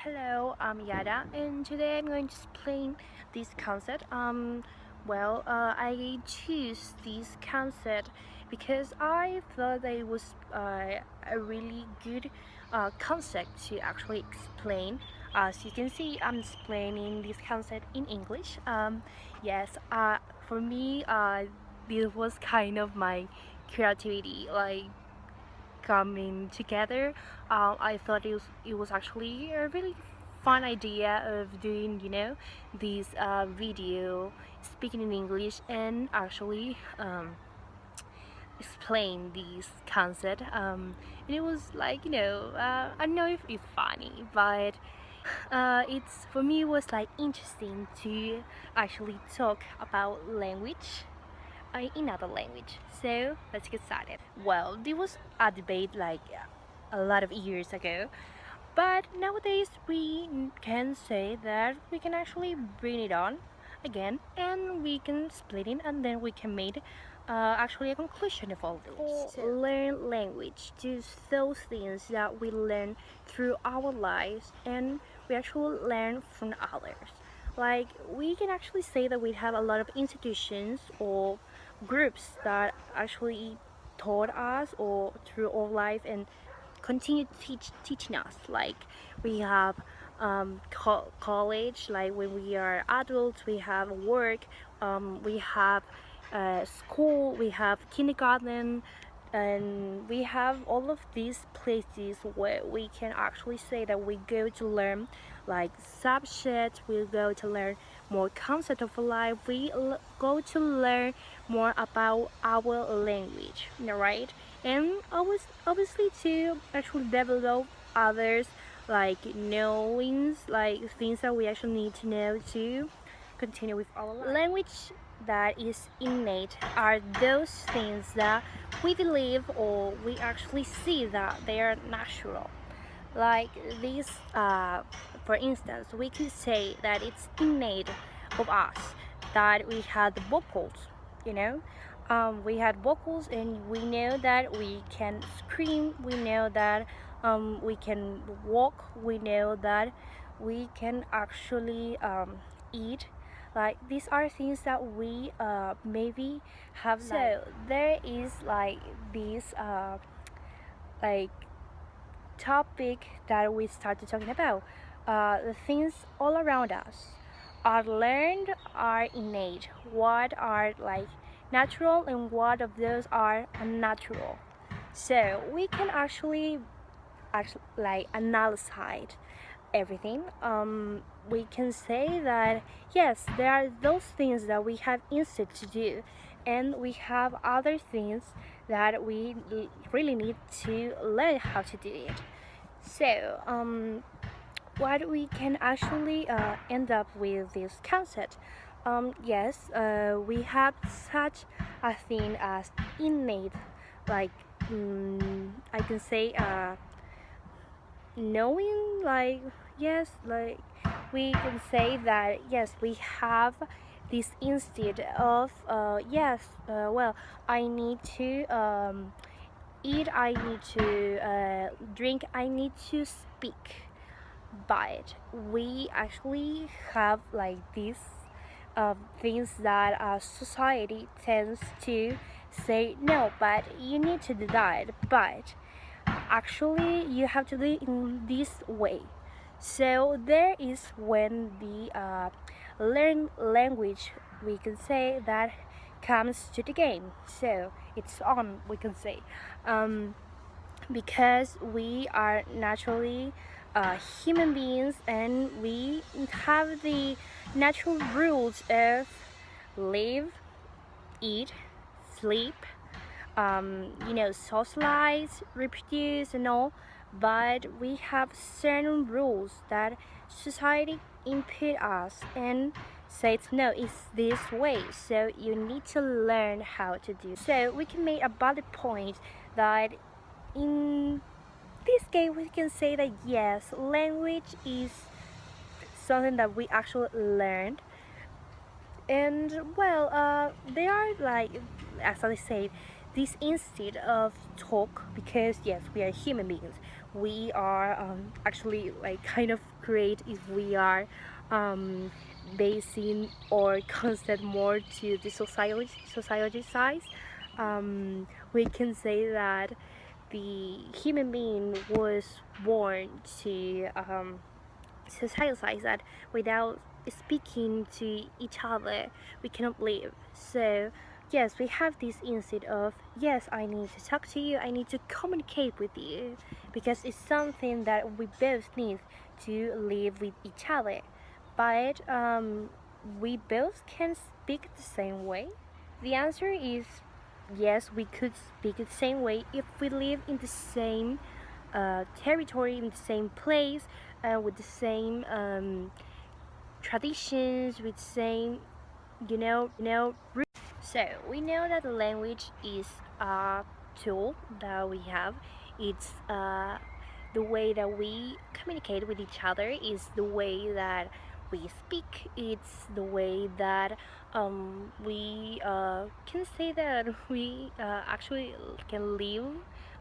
Hello, I'm Yada, and today I'm going to explain this concept. I choose this concept because I thought that it was a really good concept to actually explain. As you can see, I'm explaining this concept in English. Yes, for me, this was kind of my creativity, like coming together. I thought it was actually a really fun idea of doing this video speaking in English and actually explain this concept. And it was like I don't know if it's funny, but it's for me it was like interesting to actually talk about language in another language. So let's get started. Well, there was a debate like a lot of years ago, but nowadays we can say that we can actually bring it on again and we can split it and then we can make actually a conclusion of all this. So, learn language, just those things that we learn through our lives and we actually learn from others. Like we can actually say that we have a lot of institutions or groups that actually taught us or through our life and continue teaching us. Like we have college, like when we are adults we have work, we have school, we have kindergarten, and we have all of these places where we can actually say that we go to learn like subjects, we go to learn more concept of life, we go to learn more about our language, right? And obviously to actually develop others like knowings, like things that we actually need to know to continue with our life. Language that is innate are those things that we believe or we actually see that they are natural. Like this, for instance, we could say that it's innate of us that we had the vocals, you know. We had vocals, and we know that we can scream. We know that we can walk. We know that we can actually eat. Like these are things that we maybe have. So there is like this like topic that we started talking about. The things all around us are learned, are innate. What are like natural, and what of those are unnatural. So we can actually like analyze everything. We can say that yes, there are those things that we have instinct to do, and we have other things that we really need to learn how to do it. So, what we can actually end up with this concept. Yes, we have such a thing as innate, like I can say knowing, like yes, like we can say that yes, we have this instinct of yes, well, I need to eat, I need to drink, I need to speak. But we actually have like these things that society tends to say no, but you need to do that, but actually you have to do it in this way. So there is when the learn language, we can say, that comes to the game. So it's on, we can say, because we are naturally human beings and we have the natural rules of live, eat, sleep, socialize, reproduce, and all. But we have certain rules that society input us and says no, it's this way. So you need to learn how to do. So we can make a valid point that in this case we can say that yes, language is something that we actually learned. And well, there are like, as I said, this instinct of talk, because yes, we are human beings, we are actually like kind of great if we are um, basing our concept more to the society size. We can say that the human being was born to socialize, that without speaking to each other we cannot live. So yes, we have this instinct of, yes, I need to talk to you, I need to communicate with you, because it's something that we both need to live with each other. But we both can speak the same way. The answer is yes, we could speak the same way if we live in the same territory, in the same place, with the same traditions, with the same, roots. So we know that the language is a tool that we have. It's the way that we communicate with each other, is the way that we speak, it's the way that we can say that we actually can live,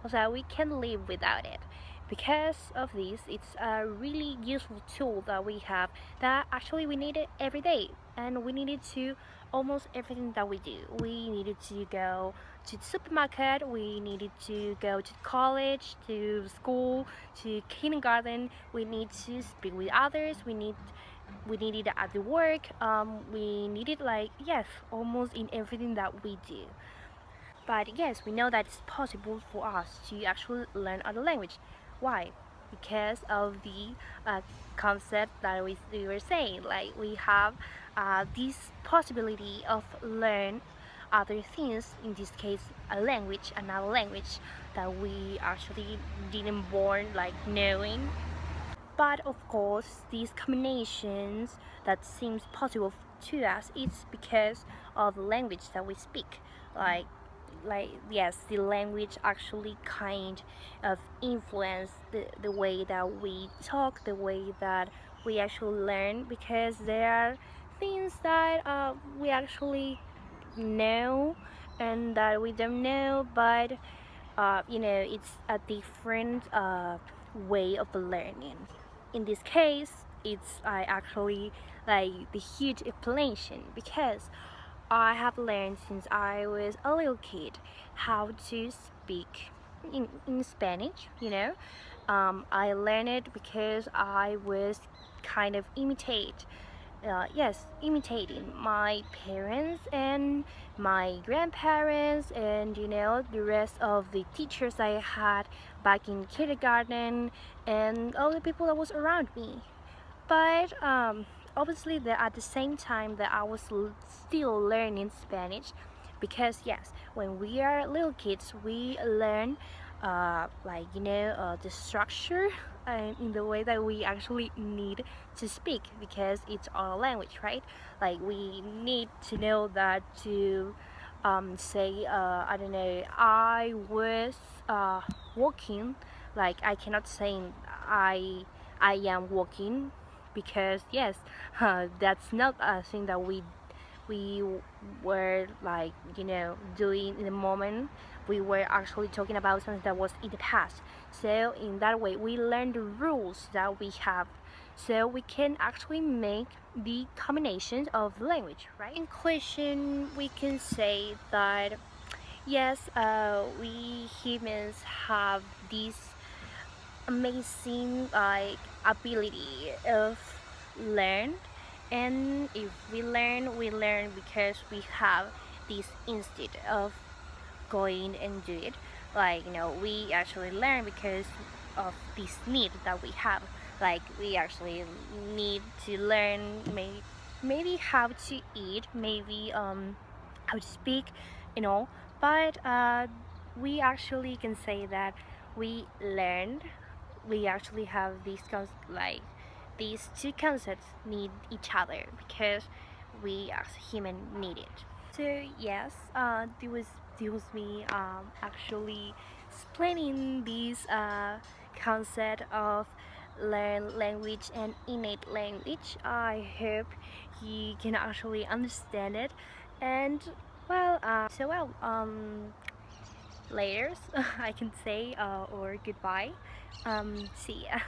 or that we can live without it. Because of this, it's a really useful tool that we have, that actually we need it every day, and we need it to almost everything that we do. We needed to go to the supermarket, we needed to go to college, to school, to kindergarten. We need to speak with others. We need it at the work. We need it, like, yes, almost in everything that we do. But yes, we know that it's possible for us to actually learn other language. Why? Because of the concept that we were saying. Like, we have this possibility of learn other things. In this case, a language, another language that we actually didn't born like knowing. But of course, these combinations that seems possible to us, it's because of the language that we speak. Like, yes, the language actually kind of influence the way that we talk, the way that we actually learn, because there are things that we actually know and that we don't know, but it's a different way of learning. In this case, it's actually like the huge explanation, because I have learned since I was a little kid how to speak in Spanish. I learned it because I was kind of imitating my parents and my grandparents, and the rest of the teachers I had back in kindergarten, and all the people that was around me. But obviously, at the same time that I was still learning Spanish, because yes, when we are little kids, we learn the structure in the way that we actually need to speak, because it's our language, right? Like, we need to know that to say, I don't know, I was walking. Like, I cannot say I am walking, because yes, that's not a thing that we were like doing in the moment. We were actually talking about something that was in the past. So in that way, we learn the rules that we have, so we can actually make the combinations of language, right? In conclusion, we can say that yes, we humans have this amazing like ability of learn, and if we learn because we have this instinct of going and do it. Like, we actually learn because of this need that we have. Like, we actually need to learn, maybe how to eat, maybe how to speak, you know but we actually can say that we learned, we actually have like these two concepts need each other, because we as human need it. So yes, this was me actually explaining this concept of learn language and innate language. I hope you can actually understand it. And well, laters, I can say, or goodbye. See ya.